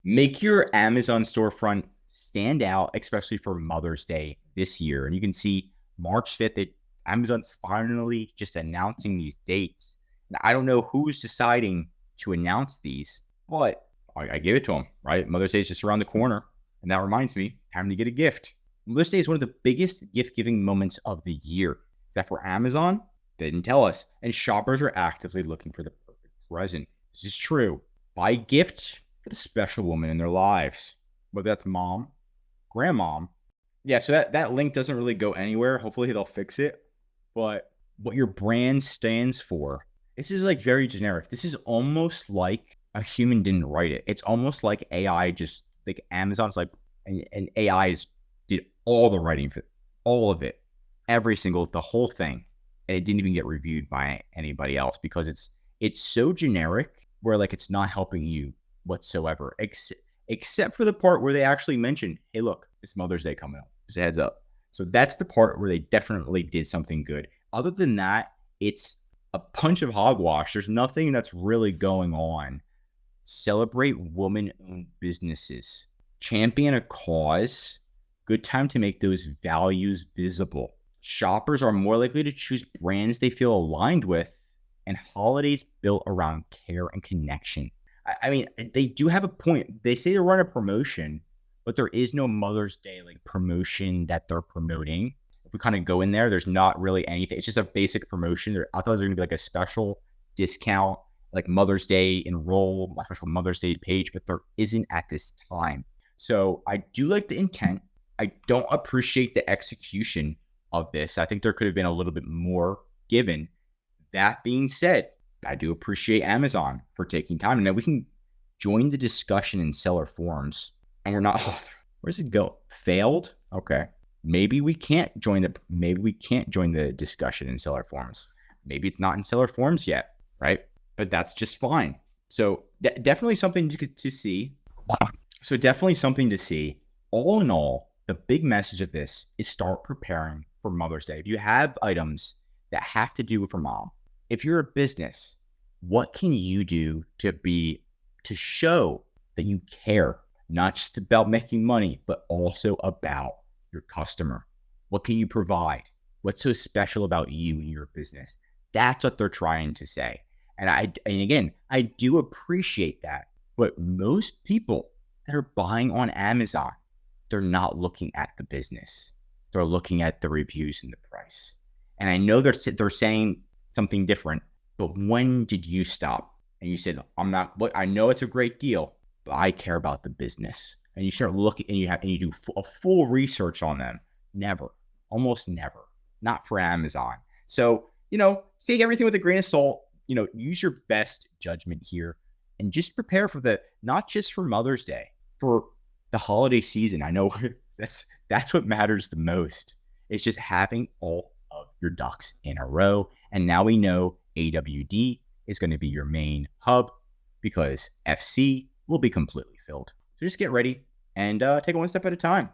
Make your Amazon storefront stand out, especially for Mother's Day this year. And you can see March 5th, Amazon's finally just announcing these dates. And I don't know who's deciding to announce these, but I give it to them, right? Mother's Day is just around the corner. And that reminds me, time to get a gift. Mother's Day is one of the biggest gift giving moments of the year. Except for Amazon, they didn't tell us. And shoppers are actively looking for the perfect present. This is true. Buy gifts for the special woman in their lives, whether that's mom, grandmom. Yeah, so that link doesn't really go anywhere. Hopefully they'll fix it. But what your brand stands for, this is like very generic. This is almost like a human didn't write it. It's almost like AI just like Amazon's like, and AI's did all the writing for all of it, the whole thing. And it didn't even get reviewed by anybody else because it's so generic where like it's not helping you whatsoever, except for the part where they actually mentioned, hey, look, it's Mother's Day coming up. Just a heads up. So that's the part where they definitely did something good. Other than that, it's a bunch of hogwash. There's nothing that's really going on. Celebrate woman-owned businesses. Champion a cause. Good time to make those values visible. Shoppers are more likely to choose brands they feel aligned with, and holidays built around care and connection. I mean, they do have a point. They say they run a promotion, but there is no Mother's Day like promotion that they're promoting. If we kind of go in there, there's not really anything. It's just a basic promotion. I thought there was going to be like a special discount, like Mother's Day enroll, my special Mother's Day page, but there isn't at this time. So I do like the intent. I don't appreciate the execution of this. I think there could have been a little bit more given. That being said, I do appreciate Amazon for taking time. And now we can join the discussion in seller forums. And we're not, where's it go? Failed? Okay. Maybe we can't join the discussion in seller forums. Maybe it's not in seller forums yet, right? But that's just fine. So definitely something to see. So definitely something to see. All in all, the big message of this is start preparing for Mother's Day. If you have items that have to do with your mom, if you're a business, what can you do to show that you care, not just about making money, but also about your customer? What can you provide? What's so special about you and your business? That's what they're trying to say. And again, I do appreciate that. But most people that are buying on Amazon, they're not looking at the business. They're looking at the reviews and the price. And I know they're saying something different, but when did you stop? And you said, I know it's a great deal, but I care about the business. And you start looking and you do a full research on them. Never, almost never, not for Amazon. So, take everything with a grain of salt, use your best judgment here and just prepare for not just for Mother's Day, for the holiday season. I know that's what matters the most. It's just having all of your ducks in a row. And now we know AWD is going to be your main hub because FC will be completely filled. So just get ready and take it one step at a time.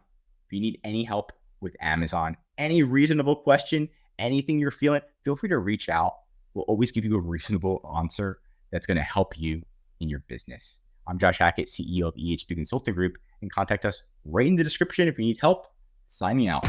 If you need any help with Amazon, any reasonable question, anything you're feeling, feel free to reach out. We'll always give you a reasonable answer that's going to help you in your business. I'm Josh Hackett, CEO of EHP Consulting Group, and contact us right in the description if you need help. Signing out.